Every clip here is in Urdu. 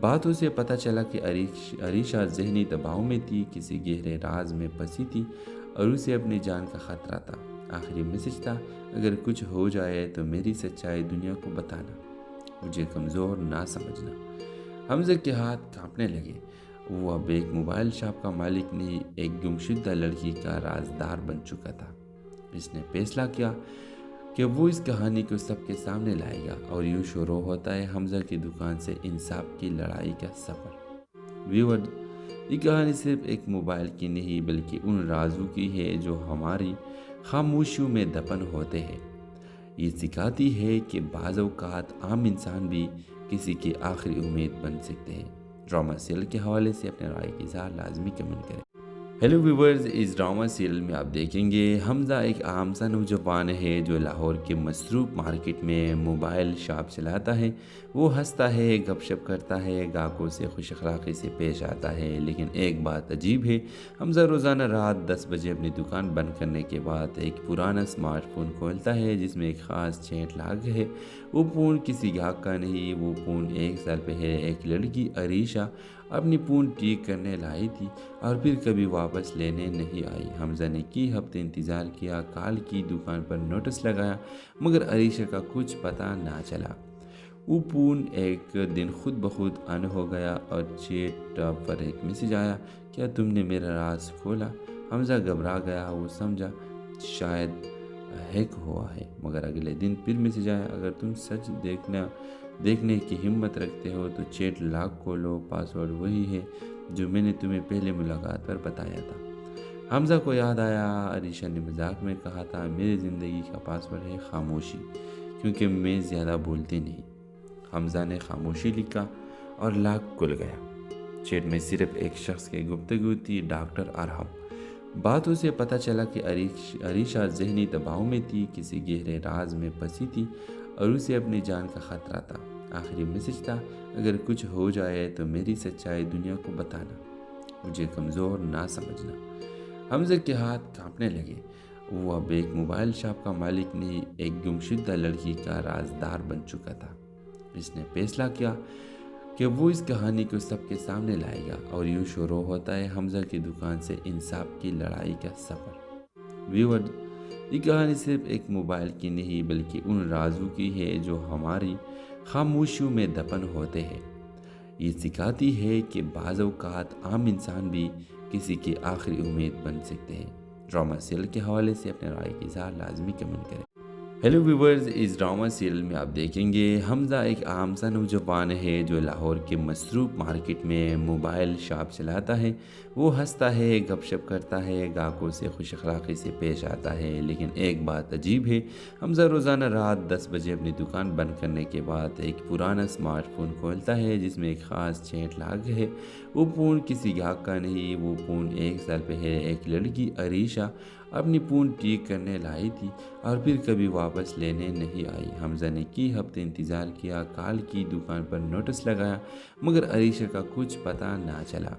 باتوں سے پتہ چلا کہ عریشہ ذہنی دباؤ میں تھی، کسی گہرے راز میں پھنسی تھی اور اسے اپنی جان کا خطرہ تھا۔ آخری میسج تھا، اگر کچھ ہو جائے تو میری سچائی دنیا کو بتانا، مجھے کمزور نہ سمجھنا۔ حمزہ کے ہاتھ کانپنے لگے۔ وہ اب ایک موبائل شاپ کا مالک نہیں، ایک گمشدہ لڑکی کا رازدار بن چکا تھا۔ اس نے فیصلہ کیا کہ وہ اس کہانی کو سب کے سامنے لائے گا، اور یوں شروع ہوتا ہے حمزہ کی دکان سے انصاف کی لڑائی کا سفر۔ ویور، یہ کہانی صرف ایک موبائل کی نہیں بلکہ ان رازوں کی ہے جو ہماری خاموشیوں میں دفن ہوتے ہیں۔ یہ سکھاتی ہے کہ بعض اوقات عام انسان بھی کسی کی آخری امید بن سکتے ہیں۔ ڈرامہ سیریل کے حوالے سے اپنے رائے کی اظہار لازمی کمنٹ کریں۔ ہیلو ویورز، اس ڈرامہ سیریل میں آپ دیکھیں گے حمزہ ایک عام سا نوجوان ہے جو لاہور کے مصروف مارکیٹ میں موبائل شاپ چلاتا ہے۔ وہ ہنستا ہے، گپ شپ کرتا ہے، گاہکوں سے خوش اخلاقی سے پیش آتا ہے، لیکن ایک بات عجیب ہے، حمزہ روزانہ رات 10 بجے اپنی دکان بند کرنے کے بعد ایک پرانا اسمارٹ فون کھولتا ہے جس میں ایک خاص چیٹ لاگ ہے۔ وہ فون کسی گاہک کا نہیں، وہ فون 1 سال پہلے ایک لڑکی عریشہ اپنی فون ٹھیک کرنے لائی تھی اور پھر کبھی واپس لینے نہیں آئی۔ حمزہ نے کئی ہفتے انتظار کیا، کال کی، دکان پر نوٹس لگایا، مگر عریشہ کا کچھ پتہ نہ چلا۔ وہ فون ایک دن خود بخود آن ہو گیا اور چیٹ پر ایک میسج آیا، کیا تم نے میرا راز کھولا؟ حمزہ گھبرا گیا، وہ سمجھا شاید ہیک ہوا ہے، مگر اگلے دن پھر میسج آیا، اگر تم سچ دیکھنے کی ہمت رکھتے ہو تو چیٹ لاک کھولو، پاسورڈ وہی ہے جو میں نے تمہیں پہلے ملاقات پر بتایا تھا۔ حمزہ کو یاد آیا، عریشہ نے مذاق میں کہا تھا، میری زندگی کا پاسورڈ ہے خاموشی، کیونکہ میں زیادہ بولتی نہیں۔ حمزہ نے خاموشی لکھا اور لاک کھل گیا۔ چیٹ میں صرف ایک شخص کی گفتگو تھی، ڈاکٹر ارحم۔ باتوں سے پتہ چلا کہ عریشہ ذہنی دباؤ میں تھی، کسی گہرے راز میں پھنسی تھی اور اسے اپنی جان کا خطرہ تھا۔ آخری میسج تھا، اگر کچھ ہو جائے تو میری سچائی دنیا کو بتانا، مجھے کمزور نہ سمجھنا۔ حمزہ کے ہاتھ کانپنے لگے۔ وہ اب ایک موبائل شاپ کا مالک نہیں، ایک گمشدہ لڑکی کا رازدار بن چکا تھا۔ اس نے فیصلہ کیا کہ وہ اس کہانی کو سب کے سامنے لائے گا، اور یوں شروع ہوتا ہے حمزہ کی دکان سے انصاف کی لڑائی کا سفر۔ ویور، یہ کہانی صرف ایک موبائل کی نہیں بلکہ ان رازوں کی ہے جو ہماری خاموشیوں میں دفن ہوتے ہیں۔ یہ سکھاتی ہے کہ بعض اوقات عام انسان بھی کسی کی آخری امید بن سکتے ہیں۔ ڈرامہ سیریل کے حوالے سے اپنے رائے کی اظہار لازمی کمنٹ کریں۔ ہیلو ویورز، اس ڈرامہ سیریل میں آپ دیکھیں گے حمزہ ایک عام سا نوجوان ہے جو لاہور کے مصروف مارکیٹ میں موبائل شاپ چلاتا ہے۔ وہ ہنستا ہے، گپ شپ کرتا ہے، گاہکوں سے خوش اخلاقی سے پیش آتا ہے، لیکن ایک بات عجیب ہے، حمزہ روزانہ رات 10 بجے اپنی دکان بند کرنے کے بعد ایک پرانا اسمارٹ فون کھولتا ہے جس میں ایک خاص چیٹ لاگ ہے۔ وہ فون کسی گاہک کا نہیں، وہ فون 1 سال پہلے ایک لڑکی عریشہ اپنی فون ٹھیک کرنے لائی تھی اور پھر کبھی واپس لینے نہیں آئی۔ حمزہ نے کئی ہفتے انتظار کیا، کال کی، دکان پر نوٹس لگایا، مگر عریشہ کا کچھ پتہ نہ چلا۔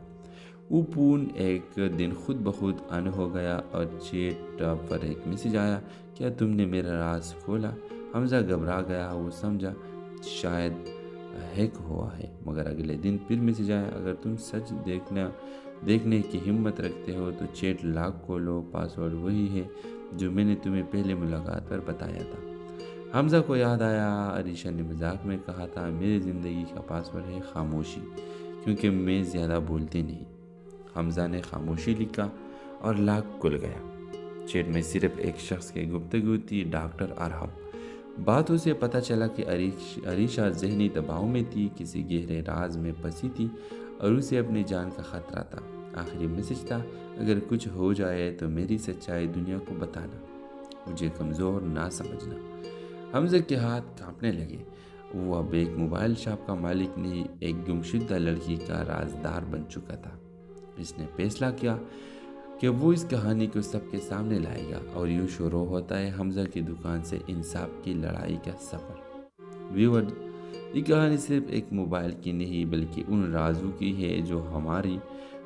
وہ فون ایک دن خود بخود آن ہو گیا اور چیٹ پر ایک میسج آیا، کیا تم نے میرا راز کھولا؟ حمزہ گھبرا گیا، وہ سمجھا شاید ہیک ہوا ہے، مگر اگلے دن پھر میسج آیا، اگر تم سچ دیکھنے کی ہمت رکھتے ہو تو چیٹ لاک کھولو، پاسورڈ وہی ہے جو میں نے تمہیں پہلے ملاقات پر بتایا تھا۔ حمزہ کو یاد آیا، عریشہ نے مذاق میں کہا تھا، میری زندگی کا پاسورڈ ہے خاموشی، کیونکہ میں زیادہ بولتی نہیں۔ حمزہ نے خاموشی لکھا اور لاک کھل گیا۔ چیٹ میں صرف ایک شخص کی گفتگو تھی، ڈاکٹر ارحم۔ باتوں سے پتہ چلا کہ عریشہ ذہنی دباؤ میں تھی، کسی گہرے راز میں پھنسی تھی اور اسے اپنی جان کا خطرہ تھا۔ آخری میسج تھا، اگر کچھ ہو جائے تو میری سچائی دنیا کو بتانا، مجھے کمزور نہ سمجھنا۔ حمزہ کے ہاتھ کانپنے لگے۔ وہ اب ایک موبائل شاپ کا مالک نہیں، ایک گمشدہ لڑکی کا رازدار بن چکا تھا۔ اس نے فیصلہ کیا کہ وہ اس کہانی کو سب کے سامنے لائے گا، اور یوں شروع ہوتا ہے حمزہ کی دکان سے انصاف کی لڑائی کا سفر۔ ویور، یہ کہانی صرف ایک موبائل کی نہیں بلکہ ان رازوں کی ہے جو ہماری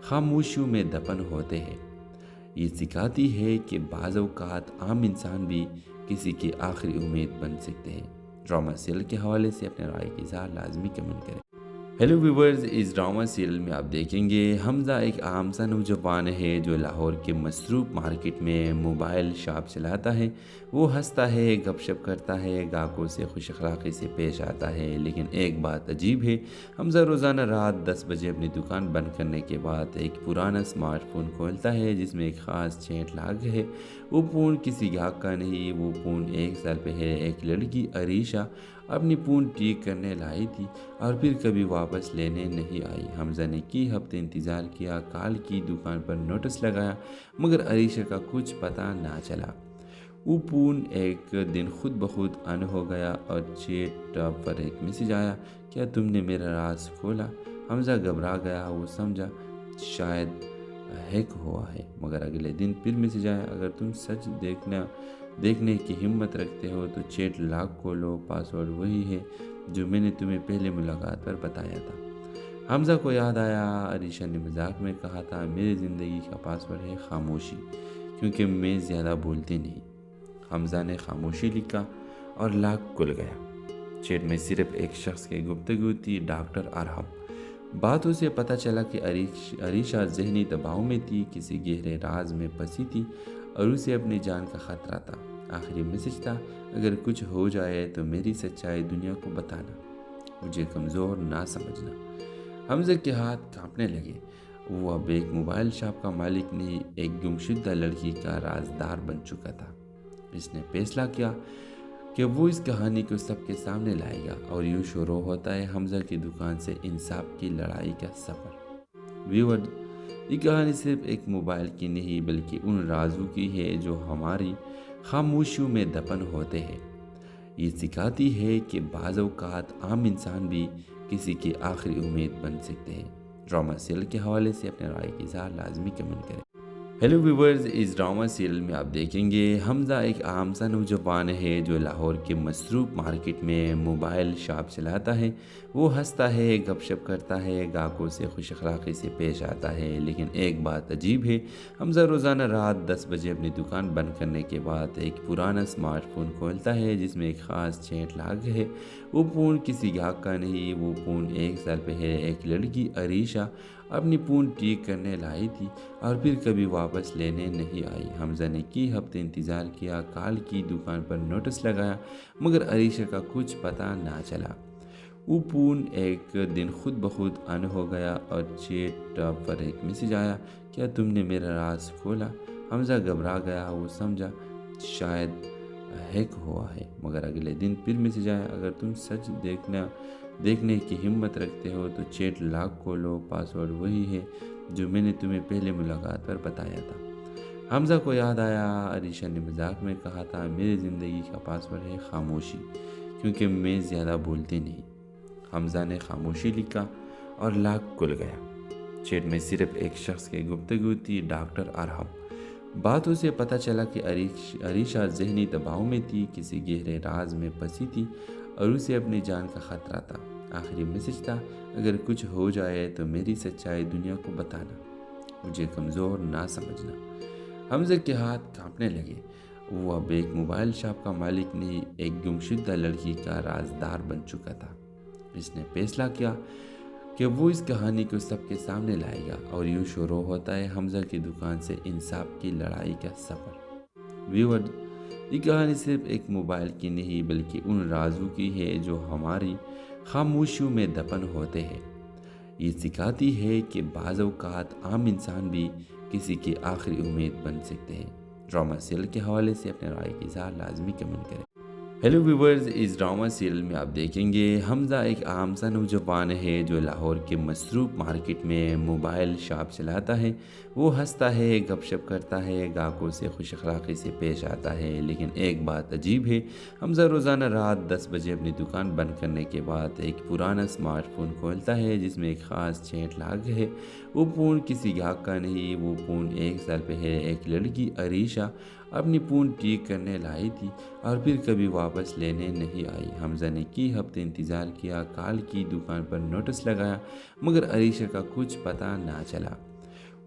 خاموشیوں میں دفن ہوتے ہیں۔ یہ سکھاتی ہے کہ بعض اوقات عام انسان بھی کسی کی آخری امید بن سکتے ہیں۔ ڈرامہ سیریل کے حوالے سے اپنے رائے کی اظہار لازمی کمنٹ کریں۔ ہیلو ویورز، اس ڈرامہ سیریل میں آپ دیکھیں گے حمزہ ایک عام سا نوجوان ہے جو لاہور کے مصروف مارکیٹ میں موبائل شاپ چلاتا ہے۔ وہ ہنستا ہے، گپ شپ کرتا ہے، گاہکوں سے خوش اخلاقی سے پیش آتا ہے، لیکن ایک بات عجیب ہے۔ حمزہ روزانہ رات 10 بجے اپنی دکان بند کرنے کے بعد ایک پرانا اسمارٹ فون کھولتا ہے جس میں ایک خاص چیٹ لاگ ہے۔ وہ فون کسی گاہک کا نہیں، وہ فون 1 سال پہلے ایک لڑکی عریشہ اپنی فون ٹھیک کرنے لائی تھی اور پھر کبھی واپس لینے نہیں آئی۔ حمزہ نے کئی ہفتے انتظار کیا، کال کی، دکان پر نوٹس لگایا، مگر عریشہ کا کچھ پتہ نہ چلا۔ وہ فون ایک دن خود بخود آن ہو گیا اور چیٹ پر ایک میسج آیا، کیا تم نے میرا راز کھولا؟ حمزہ گھبرا گیا، وہ سمجھا شاید ہیک ہوا ہے، مگر اگلے دن پھر میسج آیا، اگر تم سچ دیکھنے کی ہمت رکھتے ہو تو چیٹ لاک کھولو، پاسورڈ وہی ہے جو میں نے تمہیں پہلے ملاقات پر بتایا تھا۔ حمزہ کو یاد آیا، عریشہ نے مذاق میں کہا تھا، میری زندگی کا پاسورڈ ہے خاموشی، کیونکہ میں زیادہ بولتی نہیں۔ حمزہ نے خاموشی لکھا اور لاک کھل گیا۔ چیٹ میں صرف ایک شخص کی گفتگو تھی، ڈاکٹر ارحم۔ باتوں سے پتہ چلا کہ عریشہ ذہنی دباؤ میں تھی، کسی گہرے راز میں پھنسی تھی اور اسے اپنی جان کا خطرہ تھا۔ آخری میسج تھا، اگر کچھ ہو جائے تو میری سچائی دنیا کو بتانا، مجھے کمزور نہ سمجھنا۔ حمزہ کے ہاتھ کانپنے لگے۔ وہ اب ایک موبائل شاپ کا مالک نہیں، ایک گمشدہ لڑکی کا رازدار بن چکا تھا۔ اس نے فیصلہ کیا کہ وہ اس کہانی کو سب کے سامنے لائے گا، اور یوں شروع ہوتا ہے حمزہ کی دکان سے انصاف کی لڑائی کا سفر۔ ویور، یہ کہانی صرف ایک موبائل کی نہیں بلکہ ان رازوں کی ہے جو ہماری خاموشیوں میں دفن ہوتے ہیں۔ یہ سکھاتی ہے کہ بعض اوقات عام انسان بھی کسی کی آخری امید بن سکتے ہیں۔ ڈرامہ سیریل کے حوالے سے اپنے رائے کی اظہار لازمی کمنٹ کریں۔ ہیلو ویورز، اس ڈرامہ سیریل میں آپ دیکھیں گے حمزہ ایک عام سا نوجوان ہے جو لاہور کے مصروف مارکیٹ میں موبائل شاپ چلاتا ہے۔ وہ ہنستا ہے، گپ شپ کرتا ہے، گاہکوں سے خوش اخلاقی سے پیش آتا ہے، لیکن ایک بات عجیب ہے۔ حمزہ روزانہ رات 10 بجے اپنی دکان بند کرنے کے بعد ایک پرانا اسمارٹ فون کھولتا ہے جس میں ایک خاص چیٹ لاگ ہے۔ وہ فون کسی گاہک کا نہیں، وہ فون 1 سال پہلے ایک لڑکی عریشہ اپنی فون ٹھیک کرنے لائی تھی اور پھر کبھی واپس لینے نہیں آئی۔ حمزہ نے کئی ہفتے انتظار کیا، کال کی، دکان پر نوٹس لگایا، مگر عریشہ کا کچھ پتہ نہ چلا۔ وہ فون ایک دن خود بخود آن ہو گیا اور چیٹ پر ایک میسج آیا، کیا تم نے میرا راز کھولا؟ حمزہ گھبرا گیا، وہ سمجھا شاید ہیک ہوا ہے، مگر اگلے دن پھر میسج آیا، اگر تم سچ دیکھنے کی ہمت رکھتے ہو تو چیٹ لاک کھولو، پاسورڈ وہی ہے جو میں نے تمہیں پہلے ملاقات پر بتایا تھا۔ حمزہ کو یاد آیا، عریشہ نے مذاق میں کہا تھا، میری زندگی کا پاسورڈ ہے خاموشی، کیونکہ میں زیادہ بولتی نہیں۔ حمزہ نے خاموشی لکھا اور لاک کھل گیا۔ چیٹ میں صرف ایک شخص کی گفتگو تھی، ڈاکٹر ارحم۔ باتوں سے پتہ چلا کہ عریشہ ذہنی دباؤ میں تھی، کسی گہرے راز میں پھنسی تھی اور اسے اپنی جان کا خطرہ تھا۔ آخری میسج تھا، اگر کچھ ہو جائے تو میری سچائی دنیا کو بتانا، مجھے کمزور نہ سمجھنا۔ حمزہ کے ہاتھ کانپنے لگے۔ وہ اب ایک موبائل شاپ کا مالک نہیں، ایک گمشدہ لڑکی کا رازدار بن چکا تھا۔ اس نے فیصلہ کیا کہ وہ اس کہانی کو سب کے سامنے لائے گا، اور یوں شروع ہوتا ہے حمزہ کی دکان سے انصاف کی لڑائی کا سفر۔ ویور، یہ کہانی صرف ایک موبائل کی نہیں بلکہ ان رازوں کی ہے جو ہماری خاموشیوں میں دفن ہوتے ہیں۔ یہ سکھاتی ہے کہ بعض اوقات عام انسان بھی کسی کی آخری امید بن سکتے ہیں۔ ڈرامہ سیریل کے حوالے سے اپنے رائے کی اظہار لازمی کمنٹ کریں۔ ہیلو ویورز، اس ڈرامہ سیریل میں آپ دیکھیں گے حمزہ ایک عام سا نوجوان ہے جو لاہور کے مصروف مارکیٹ میں موبائل شاپ چلاتا ہے۔ وہ ہنستا ہے، گپ شپ کرتا ہے، گاہکوں سے خوش اخلاقی سے پیش آتا ہے، لیکن ایک بات عجیب ہے۔ حمزہ روزانہ رات 10 بجے اپنی دکان بند کرنے کے بعد ایک پرانا اسمارٹ فون کھولتا ہے جس میں ایک خاص چیٹ لاگ ہے۔ وہ فون کسی گاہک کا نہیں، وہ فون 1 سال پہلے ایک لڑکی عریشہ اپنی فون ٹھیک کرنے لائی تھی اور پھر کبھی واپس لینے نہیں آئی۔ حمزہ نے کئی ہفتے انتظار کیا، کال کی، دکان پر نوٹس لگایا، مگر عریشہ کا کچھ پتہ نہ چلا۔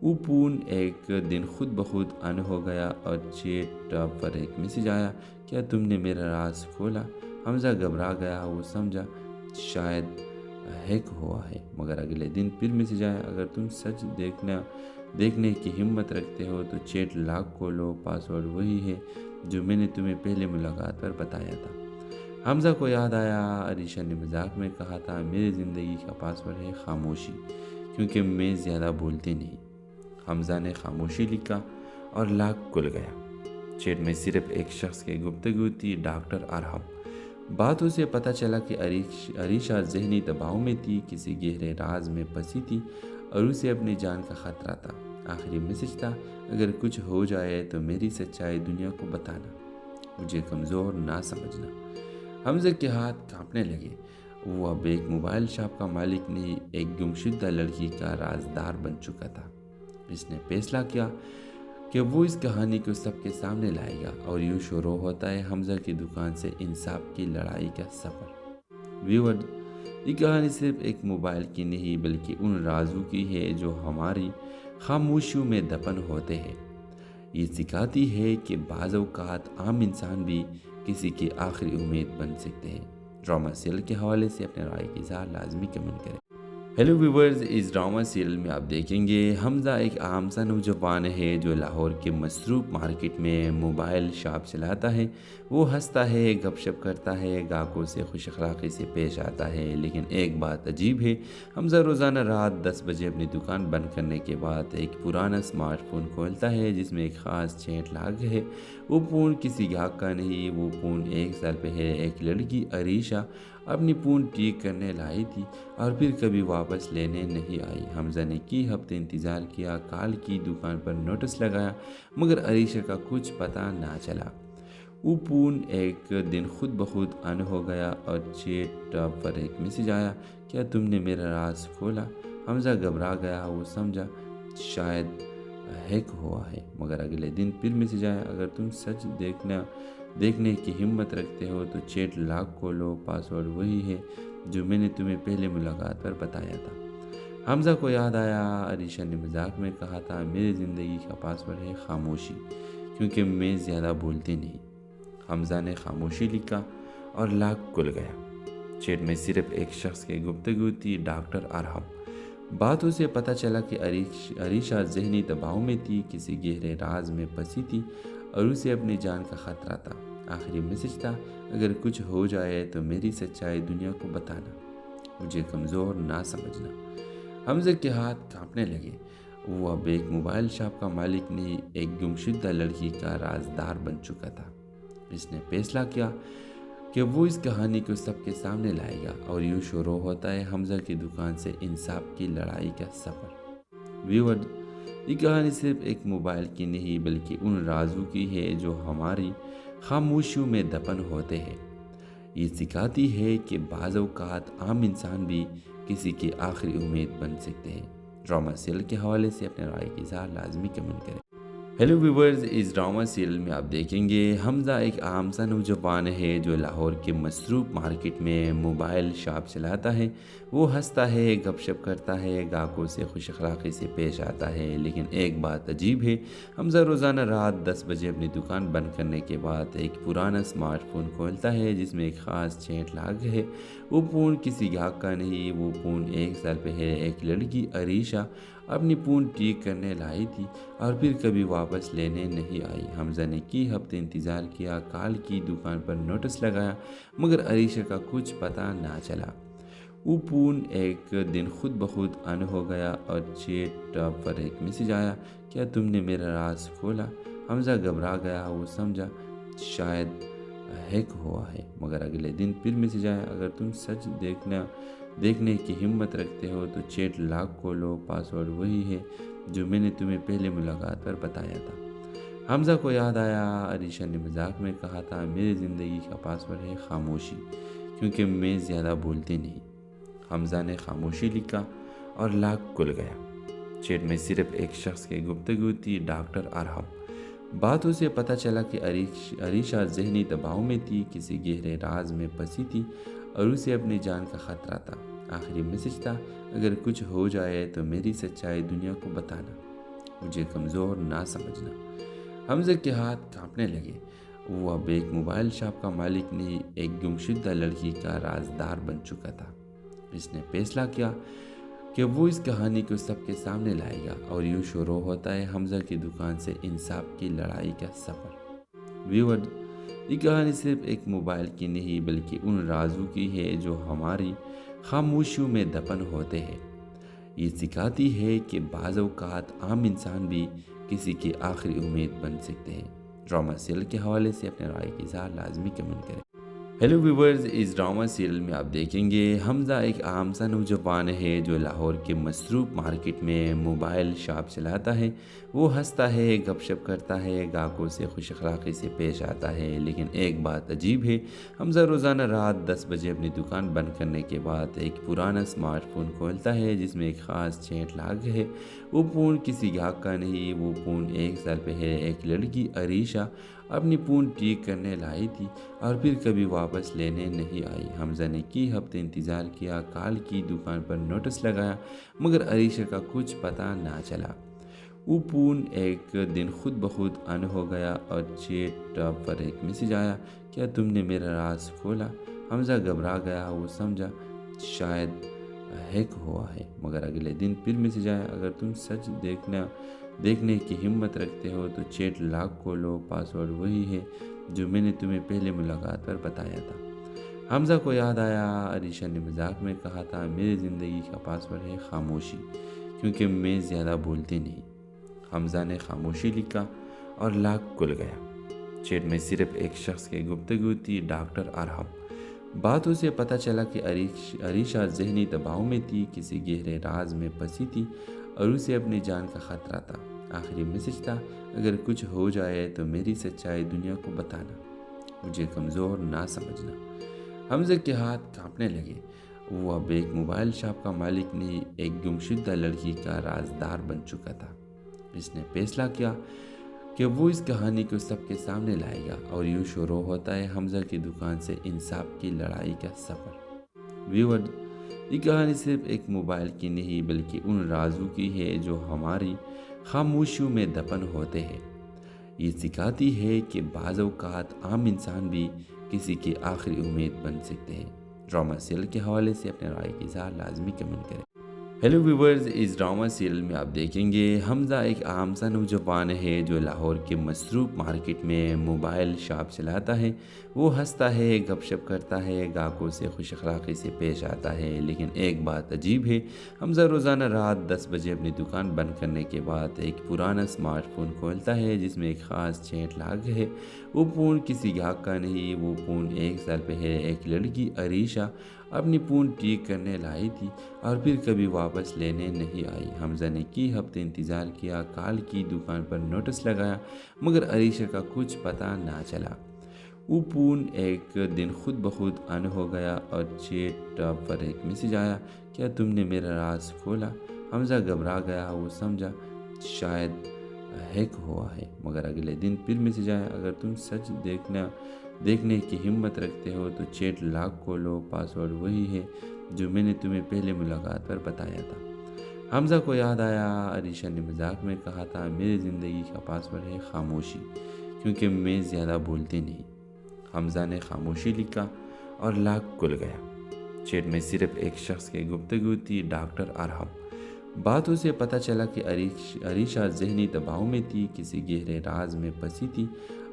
وہ فون ایک دن خود بخود آن ہو گیا اور چیٹ پر ایک میسج آیا، کیا تم نے میرا راز کھولا؟ حمزہ گھبرا گیا، وہ سمجھا شاید ہیک ہوا ہے، مگر اگلے دن پھر میسج آیا، اگر تم سچ دیکھنے کی ہمت رکھتے ہو تو چیٹ لاک کھولو، پاسورڈ وہی ہے جو میں نے تمہیں پہلے ملاقات پر بتایا تھا۔ حمزہ کو یاد آیا، عریشہ نے مذاق میں کہا تھا میری زندگی کا پاسورڈ ہے خاموشی، کیونکہ میں زیادہ بولتی نہیں۔ حمزہ نے خاموشی لکھا اور لاک کھل گیا۔ چیٹ میں صرف ایک شخص کی گفتگو تھی، ڈاکٹر ارحم۔ باتوں سے پتہ چلا کہ عریشہ ذہنی دباؤ میں تھی، کسی گہرے راز میں پھنسی تھی اور اسے اپنی جان کا خطرہ تھا۔ آخری میسج تھا، اگر کچھ ہو جائے تو میری سچائی دنیا کو بتانا، مجھے کمزور نہ سمجھنا۔ حمزہ کے ہاتھ کانپنے لگے۔ وہ اب ایک موبائل شاپ کا مالک نہیں، ایک گمشدہ لڑکی کا رازدار بن چکا تھا۔ اس نے فیصلہ کیا کہ وہ اس کہانی کو سب کے سامنے لائے گا، اور یوں شروع ہوتا ہے حمزہ کی دکان سے انصاف کی لڑائی کا سفر۔ ویورز، یہ کہانی صرف ایک موبائل کی نہیں بلکہ ان رازوں کی ہے جو ہماری خاموشیوں میں دفن ہوتے ہیں۔ یہ سکھاتی ہے کہ بعض اوقات عام انسان بھی کسی کی آخری امید بن سکتے ہیں۔ ڈرامہ سیریل کے حوالے سے اپنے رائے کی اظہار لازمی کمنٹ کریں۔ ہیلو ویورز، اس ڈرامہ سیریل میں آپ دیکھیں گے حمزہ ایک عام سا نوجوان ہے جو لاہور کے مصروف مارکیٹ میں موبائل شاپ چلاتا ہے۔ وہ ہنستا ہے، گپ شپ کرتا ہے، گاہکوں سے خوش اخلاقی سے پیش آتا ہے، لیکن ایک بات عجیب ہے، حمزہ روزانہ رات 10 بجے اپنی دکان بند کرنے کے بعد ایک پرانا اسمارٹ فون کھولتا ہے جس میں ایک خاص چیٹ لاگ ہے۔ وہ فون کسی گاہک کا نہیں، وہ فون 1 سال پہلے ایک لڑکی عریشہ اپنی فون ٹھیک کرنے لائی تھی اور پھر کبھی واپس لینے نہیں آئی۔ حمزہ نے کئی ہفتے انتظار کیا، کال کی، دکان پر نوٹس لگایا، مگر عریشہ کا کچھ پتہ نہ چلا۔ وہ فون ایک دن خود بخود آن ہو گیا اور چیٹ پر ایک میسج آیا، کیا تم نے میرا راز کھولا؟ حمزہ گھبرا گیا، وہ سمجھا شاید ہیک ہوا ہے، مگر اگلے دن پھر میسج آیا، اگر تم سچ دیکھنے کی ہمت رکھتے ہو تو چیٹ لاک کھولو، پاسورڈ وہی ہے جو میں نے تمہیں پہلے ملاقات پر بتایا تھا۔ حمزہ کو یاد آیا، عریشہ نے مذاق میں کہا تھا میری زندگی کا پاسورڈ ہے خاموشی، کیونکہ میں زیادہ بولتی نہیں۔ حمزہ نے خاموشی لکھا اور لاک کھل گیا۔ چیٹ میں صرف ایک شخص کی گفتگو تھی، ڈاکٹر ارحم۔ باتوں سے پتہ چلا کہ عریشہ ذہنی دباؤ میں تھی، کسی گہرے راز میں پھنسی تھی اور اسے اپنی جان کا خطرہ تھا۔ آخری میسج تھا، اگر کچھ ہو جائے تو میری سچائی دنیا کو بتانا، مجھے کمزور نہ سمجھنا۔ حمزہ کے ہاتھ کانپنے لگے۔ وہ اب ایک موبائل شاپ کا مالک نہیں، ایک گمشدہ لڑکی کا رازدار بن چکا تھا۔ اس نے فیصلہ کیا کہ وہ اس کہانی کو سب کے سامنے لائے گا، اور یوں شروع ہوتا ہے حمزہ کی دکان سے انصاف کی لڑائی کا سفر۔ ویورز، یہ کہانی صرف ایک موبائل کی نہیں بلکہ ان رازوں کی ہے جو ہماری خاموشیوں میں دفن ہوتے ہیں۔ یہ سکھاتی ہے کہ بعض اوقات عام انسان بھی کسی کی آخری امید بن سکتے ہیں۔ ڈرامہ سیریل کے حوالے سے اپنے رائے کی اظہار لازمی کمنٹ کریں۔ ہیلو ویورز، اس ڈرامہ سیریل میں آپ دیکھیں گے حمزہ ایک عام سا نوجوان ہے جو لاہور کے مصروف مارکیٹ میں موبائل شاپ چلاتا ہے۔ وہ ہنستا ہے، گپ شپ کرتا ہے، گاہکوں سے خوش اخلاقی سے پیش آتا ہے، لیکن ایک بات عجیب ہے، حمزہ روزانہ رات 10 بجے اپنی دکان بند کرنے کے بعد ایک پرانا اسمارٹ فون کھولتا ہے جس میں ایک خاص چیٹ لاگ ہے۔ وہ فون کسی گاہک کا نہیں، وہ فون 1 سال پہلے ایک لڑکی عریشہ اپنی فون ٹھیک کرنے لائی تھی اور پھر کبھی واپس لینے نہیں آئی۔ حمزہ نے کئی ہفتے انتظار کیا، کال کی، دکان پر نوٹس لگایا، مگر عریشہ کا کچھ پتہ نہ چلا۔ وہ فون ایک دن خود بخود آن ہو گیا اور چیٹ پر ایک میسج آیا، کیا تم نے میرا راز کھولا؟ حمزہ گھبرا گیا، وہ سمجھا شاید ہیک ہوا ہے، مگر اگلے دن پھر میسج آیا، اگر تم سچ دیکھنے کی ہمت رکھتے ہو تو چیٹ لاک کھولو، پاسورڈ وہی ہے جو میں نے تمہیں پہلے ملاقات پر بتایا تھا۔ حمزہ کو یاد آیا، عریشہ نے مذاق میں کہا تھا میری زندگی کا پاسورڈ ہے خاموشی، کیونکہ میں زیادہ بولتی نہیں۔ حمزہ نے خاموشی لکھا اور لاک کھل گیا۔ چیٹ میں صرف ایک شخص کی گفتگو تھی، ڈاکٹر ارحم۔ باتوں سے پتہ چلا کہ عریشہ ذہنی دباؤ میں تھی، کسی گہرے راز میں پھنسی تھی اور اسے اپنی جان کا خطرہ تھا۔ آخری میسج تھا، اگر کچھ ہو جائے تو میری سچائی دنیا کو بتانا، مجھے کمزور نہ سمجھنا۔ حمزہ کے ہاتھ کانپنے لگے۔ وہ اب ایک موبائل شاپ کا مالک نہیں، ایک گمشدہ لڑکی کا رازدار بن چکا تھا۔ اس نے فیصلہ کیا کہ وہ اس کہانی کو سب کے سامنے لائے گا، اور یوں شروع ہوتا ہے حمزہ کی دکان سے انصاف کی لڑائی کا سفر۔ ویورز، یہ کہانی صرف ایک موبائل کی نہیں بلکہ ان رازوں کی ہے جو ہماری خاموشیوں میں دفن ہوتے ہیں۔ یہ سکھاتی ہے کہ بعض اوقات عام انسان بھی کسی کی آخری امید بن سکتے ہیں۔ ڈرامہ سیریل کے حوالے سے اپنے رائے کی اظہار لازمی کمنٹ کریں۔ ہیلو ویورز، اس ڈرامہ سیریل میں آپ دیکھیں گے حمزہ ایک عام سا نوجوان ہے جو لاہور کے مصروف مارکیٹ میں موبائل شاپ چلاتا ہے۔ وہ ہنستا ہے، گپ شپ کرتا ہے، گاہکوں سے خوش اخلاقی سے پیش آتا ہے، لیکن ایک بات عجیب ہے۔ حمزہ روزانہ رات 10 بجے اپنی دکان بند کرنے کے بعد ایک پرانا اسمارٹ فون کھولتا ہے جس میں ایک خاص چیٹ لاگ ہے۔ وہ فون کسی گاہک کا نہیں، وہ فون 1 سال پہلے ایک لڑکی عریشہ اپنی فون ٹھیک کرنے لائی تھی اور پھر کبھی واپس لینے نہیں آئی۔ حمزہ نے کئی ہفتے انتظار کیا، کال کی، دکان پر نوٹس لگایا، مگر عریشہ کا کچھ پتہ نہ چلا۔ وہ فون ایک دن خود بخود آن ہو گیا اور چیٹ پر ایک میسج آیا، کیا تم نے میرا راز کھولا؟ حمزہ گھبرا گیا، وہ سمجھا شاید ہیک ہوا ہے، مگر اگلے دن پھر میسج آیا، اگر تم سچ دیکھنے کی ہمت رکھتے ہو تو چیٹ لاک کھولو، پاسورڈ وہی ہے جو میں نے تمہیں پہلے ملاقات پر بتایا تھا۔ حمزہ کو یاد آیا، عریشہ نے مذاق میں کہا تھا، میری زندگی کا پاسورڈ ہے خاموشی، کیونکہ میں زیادہ بولتی نہیں۔ حمزہ نے خاموشی لکھا اور لاک کھل گیا۔ چیٹ میں صرف ایک شخص کی گفتگو تھی، ڈاکٹر ارحم۔ باتوں سے پتہ چلا کہ عریشہ ذہنی دباؤ میں تھی، کسی گہرے راز میں پھنسی تھی اور اسے اپنی جان کا خطرہ تھا۔ آخری میسج تھا، اگر کچھ ہو جائے تو میری سچائی دنیا کو بتانا، مجھے کمزور نہ سمجھنا۔ حمزہ کے ہاتھ کانپنے لگے۔ وہ اب ایک موبائل شاپ کا مالک نہیں، ایک گمشدہ لڑکی کا رازدار بن چکا تھا۔ اس نے فیصلہ کیا کہ وہ اس کہانی کو سب کے سامنے لائے گا، اور یوں شروع ہوتا ہے حمزہ کی دکان سے انصاف کی لڑائی کا سفر۔ ویورز، یہ کہانی صرف ایک موبائل کی نہیں بلکہ ان رازوں کی ہے جو ہماری خاموشیوں میں دفن ہوتے ہیں۔ یہ سکھاتی ہے کہ بعض اوقات عام انسان بھی کسی کی آخری امید بن سکتے ہیں۔ ڈرامہ سیریل کے حوالے سے اپنے رائے کی اظہار لازمی کمنٹ کریں۔ ہیلو ویورز، اس ڈرامہ سیریل میں آپ دیکھیں گے حمزہ ایک عام سا نوجوان ہے جو لاہور کے مصروف مارکیٹ میں موبائل شاپ چلاتا ہے۔ وہ ہنستا ہے، گپ شپ کرتا ہے، گاہکوں سے خوش اخلاقی سے پیش آتا ہے، لیکن ایک بات عجیب ہے۔ حمزہ روزانہ رات 10 بجے اپنی دکان بند کرنے کے بعد ایک پرانا اسمارٹ فون کھولتا ہے جس میں ایک خاص چیٹ لاگ ہے۔ وہ فون کسی گاہک کا نہیں، وہ فون 1 سال پہلے ایک لڑکی عریشہ اپنی فون ٹھیک کرنے لائی تھی اور پھر کبھی واپس لینے نہیں آئی۔ حمزہ نے کئی ہفتے انتظار کیا، کال کی، دکان پر نوٹس لگایا، مگر عریشہ کا کچھ پتہ نہ چلا۔ وہ فون ایک دن خود بخود آن ہو گیا اور چیٹ پر ایک میسج آیا، کیا تم نے میرا راز کھولا؟ حمزہ گھبرا گیا، وہ سمجھا شاید ہیک ہوا ہے، مگر اگلے دن پھر میسج آیا، اگر تم سچ دیکھنے کی ہمت رکھتے ہو تو چیٹ لاک کھولو، پاسورڈ وہی ہے جو میں نے تمہیں پہلے ملاقات پر بتایا تھا۔ حمزہ کو یاد آیا، عریشہ نے مذاق میں کہا تھا، میری زندگی کا پاسورڈ ہے خاموشی، کیونکہ میں زیادہ بولتی نہیں۔ حمزہ نے خاموشی لکھا اور لاک کھل گیا۔ چیٹ میں صرف ایک شخص کی گفتگو تھی، ڈاکٹر ارحم۔ باتوں سے پتہ چلا کہ عریشہ ذہنی دباؤ میں تھی، کسی گہرے راز میں پھنسی تھی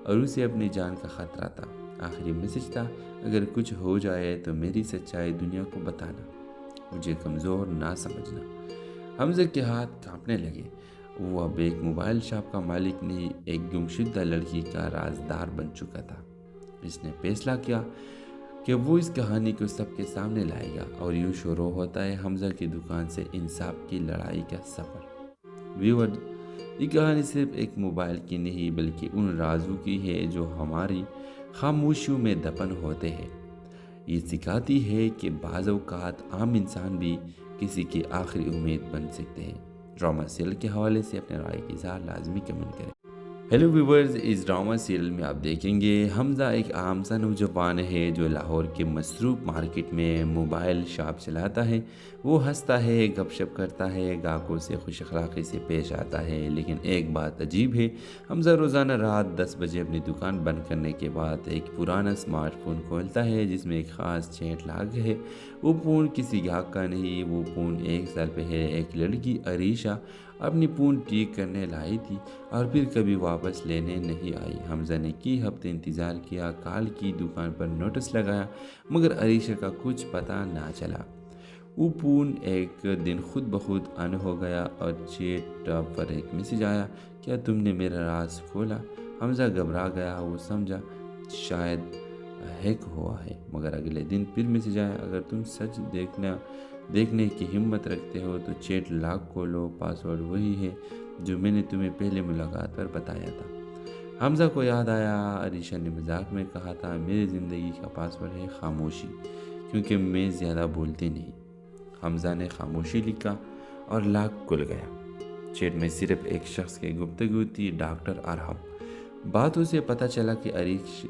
اور اسے اپنی جان کا خطرہ تھا۔ آخری میسج تھا، اگر کچھ ہو جائے تو میری سچائی دنیا کو بتانا، مجھے کمزور نہ سمجھنا۔ حمزہ کے ہاتھ کانپنے لگے۔ وہ اب ایک موبائل شاپ کا مالک نہیں، ایک گمشدہ لڑکی کا رازدار بن چکا تھا۔ اس نے فیصلہ کیا کہ وہ اس کہانی کو سب کے سامنے لائے گا، اور یوں شروع ہوتا ہے حمزہ کی دکان سے انصاف کی لڑائی کا سفر۔ ویورز، یہ کہانی صرف ایک موبائل کی نہیں بلکہ ان رازوں کی ہے جو ہماری خاموشیوں میں دفن ہوتے ہیں۔ یہ سکھاتی ہے کہ بعض اوقات عام انسان بھی کسی کی آخری امید بن سکتے ہیں۔ ڈرامہ سیریل کے حوالے سے اپنے رائے کی اظہار لازمی کمنٹ کریں۔ ہیلو ویورز، اس ڈرامہ سیریل میں آپ دیکھیں گے حمزہ ایک عام سا نوجوان ہے جو لاہور کے مصروف مارکیٹ میں موبائل شاپ چلاتا ہے۔ وہ ہنستا ہے، گپ شپ کرتا ہے، گاہکوں سے خوش اخلاقی سے پیش آتا ہے، لیکن ایک بات عجیب ہے۔ حمزہ روزانہ رات 10 بجے اپنی دکان بند کرنے کے بعد ایک پرانا اسمارٹ فون کھولتا ہے جس میں ایک خاص چیٹ لاگ ہے۔ وہ فون کسی گاہک کا نہیں، وہ فون 1 سال پہلے ایک لڑکی عریشہ اپنی فون ٹھیک کرنے لائی تھی اور پھر کبھی واپس لینے نہیں آئی۔ حمزہ نے کئی ہفتے انتظار کیا، کال کی، دکان پر نوٹس لگایا، مگر عریشہ کا کچھ پتہ نہ چلا۔ وہ فون ایک دن خود بخود آن ہو گیا اور چیٹ پر ایک میسج آیا، کیا تم نے میرا راز کھولا؟ حمزہ گھبرا گیا، وہ سمجھا شاید ہیک ہوا ہے، مگر اگلے دن پھر میسج آیا، اگر تم سچ دیکھنے کی ہمت رکھتے ہو تو چیٹ لاک کھولو، پاسورڈ وہی ہے جو میں نے تمہیں پہلے ملاقات پر بتایا تھا۔ حمزہ کو یاد آیا، عریشہ نے مذاق میں کہا تھا میری زندگی کا پاسورڈ ہے خاموشی، کیونکہ میں زیادہ بولتی نہیں۔ حمزہ نے خاموشی لکھا اور لاک کھل گیا۔ چیٹ میں صرف ایک شخص کی گفتگو تھی، ڈاکٹر ارحم۔ باتوں سے پتہ چلا کہ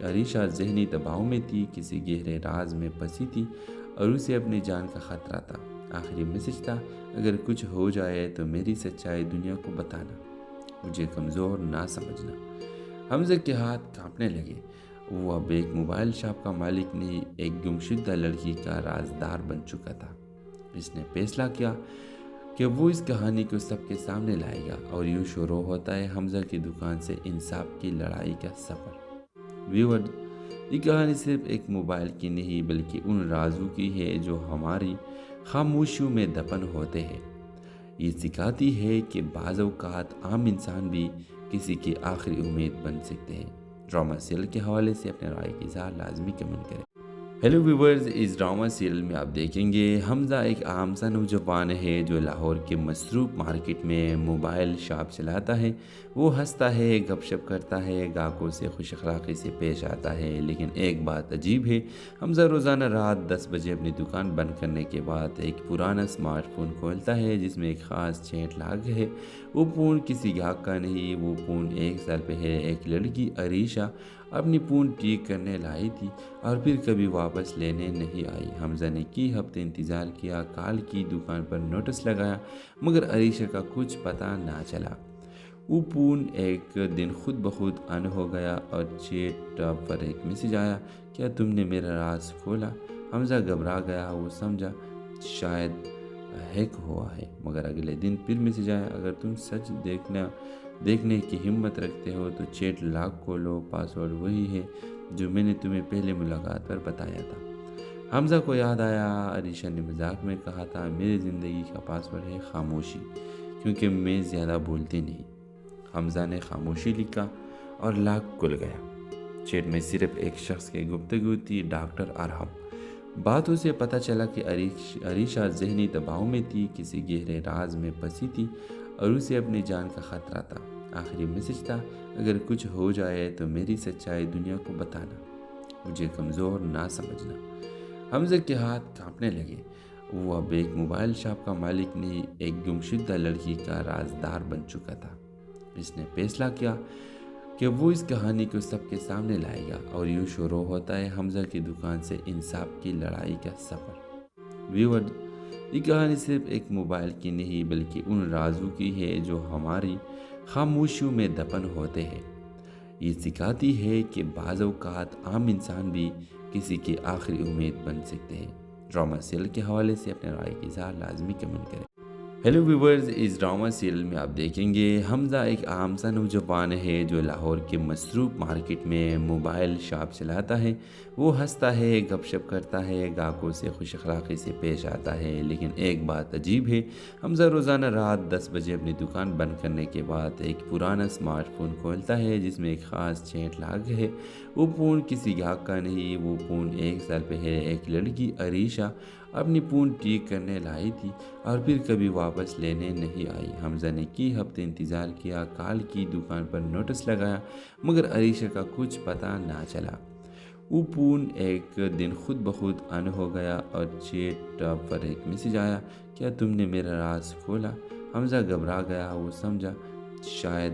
عریشہ ذہنی دباؤ میں تھی، کسی گہرے راز میں پھنسی تھی اور اسے اپنی جان کا خطرہ تھا۔ آخری میسج تھا، اگر کچھ ہو جائے تو میری سچائی دنیا کو بتانا، مجھے کمزور نہ سمجھنا۔ حمزہ کے ہاتھ کانپنے لگے۔ وہ اب ایک موبائل شاپ کا مالک نہیں، ایک گمشدہ لڑکی کا رازدار بن چکا تھا۔ اس نے فیصلہ کیا کہ وہ اس کہانی کو سب کے سامنے لائے گا، اور یوں شروع ہوتا ہے حمزہ کی دکان سے انصاف کی لڑائی کا سفر۔ ویور، یہ کہانی صرف ایک موبائل کی نہیں بلکہ ان رازوں کی ہے جو ہماری خاموشیوں میں دفن ہوتے ہیں۔ یہ سکھاتی ہے کہ بعض اوقات عام انسان بھی کسی کی آخری امید بن سکتے ہیں۔ ڈرامہ سیریل کے حوالے سے اپنے رائے کی اظہار لازمی کمنٹ کریں۔ ہیلو ویورز، اس ڈرامہ سیریل میں آپ دیکھیں گے حمزہ ایک عام سا نوجوان ہے جو لاہور کے مصروف مارکیٹ میں موبائل شاپ چلاتا ہے۔ وہ ہنستا ہے، گپ شپ کرتا ہے، گاہکوں سے خوش اخلاقی سے پیش آتا ہے، لیکن ایک بات عجیب ہے۔ حمزہ روزانہ رات 10 بجے اپنی دکان بند کرنے کے بعد ایک پرانا اسمارٹ فون کھولتا ہے جس میں ایک خاص چیٹ لاگ ہے۔ وہ فون کسی گاہک کا نہیں، وہ فون 1 سال پہلے ایک لڑکی عریشہ اپنی فون ٹھیک کرنے لائی تھی اور پھر کبھی واپس لینے نہیں آئی۔ حمزہ نے کئی ہفتے انتظار کیا، کال کی، دکان پر نوٹس لگایا، مگر عریشہ کا کچھ پتہ نہ چلا۔ وہ فون ایک دن خود بخود آن ہو گیا اور چیٹ پر ایک میسج آیا، کیا تم نے میرا راز کھولا؟ حمزہ گھبرا گیا، وہ سمجھا شاید ہیک ہوا ہے، مگر اگلے دن پھر میسج آیا، اگر تم سچ دیکھنے کی ہمت رکھتے ہو تو چیٹ لاک کھولو، پاسورڈ وہی ہے جو میں نے تمہیں پہلے ملاقات پر بتایا تھا۔ حمزہ کو یاد آیا، عریشہ نے مذاق میں کہا تھا میری زندگی کا پاسورڈ ہے خاموشی، کیونکہ میں زیادہ بولتی نہیں۔ حمزہ نے خاموشی لکھا اور لاک کھل گیا۔ چیٹ میں صرف ایک شخص کی گفتگو تھی، ڈاکٹر ارحم۔ باتوں سے پتہ چلا کہ عریشہ ذہنی دباؤ میں تھی، کسی گہرے راز میں پھنسی تھی اور اسے اپنی جان کا خطرہ تھا۔ آخری میسج تھا، اگر کچھ ہو جائے تو میری سچائی دنیا کو بتانا، مجھے کمزور نہ سمجھنا۔ حمزہ کے ہاتھ کانپنے لگے۔ وہ اب ایک موبائل شاپ کا مالک نہیں، ایک گمشدہ لڑکی کا رازدار بن چکا تھا۔ اس نے فیصلہ کیا کہ وہ اس کہانی کو سب کے سامنے لائے گا، اور یوں شروع ہوتا ہے حمزہ کی دکان سے انصاف کی لڑائی کا سفر۔ ویور، یہ کہانی صرف ایک موبائل کی نہیں بلکہ ان رازوں کی ہے جو ہماری خاموشیوں میں دفن ہوتے ہیں۔ یہ سکھاتی ہے کہ بعض اوقات عام انسان بھی کسی کی آخری امید بن سکتے ہیں۔ ڈرامہ سیریل کے حوالے سے اپنے رائے کی اظہار لازمی کمنٹ کریں۔ ہیلو ویورز، اس ڈرامہ سیریل میں آپ دیکھیں گے حمزہ ایک عام سا نوجوان ہے جو لاہور کے مصروف مارکیٹ میں موبائل شاپ چلاتا ہے۔ وہ ہنستا ہے، گپ شپ کرتا ہے، گاہکوں سے خوش اخلاقی سے پیش آتا ہے، لیکن ایک بات عجیب ہے۔ حمزہ روزانہ رات 10 بجے اپنی دکان بند کرنے کے بعد ایک پرانا اسمارٹ فون کھولتا ہے جس میں ایک خاص چیٹ لاگ ہے۔ وہ فون کسی گاہک کا نہیں، وہ فون 1 سال پہلے ایک لڑکی عریشہ اپنی فون ٹھیک کرنے لائی تھی اور پھر کبھی واپس لینے نہیں آئی۔ حمزہ نے کئی ہفتے انتظار کیا، کال کی، دکان پر نوٹس لگایا، مگر عریشہ کا کچھ پتہ نہ چلا۔ وہ فون ایک دن خود بخود آن ہو گیا اور چیٹ پر ایک میسج آیا، کیا تم نے میرا راز کھولا؟ حمزہ گھبرا گیا، وہ سمجھا شاید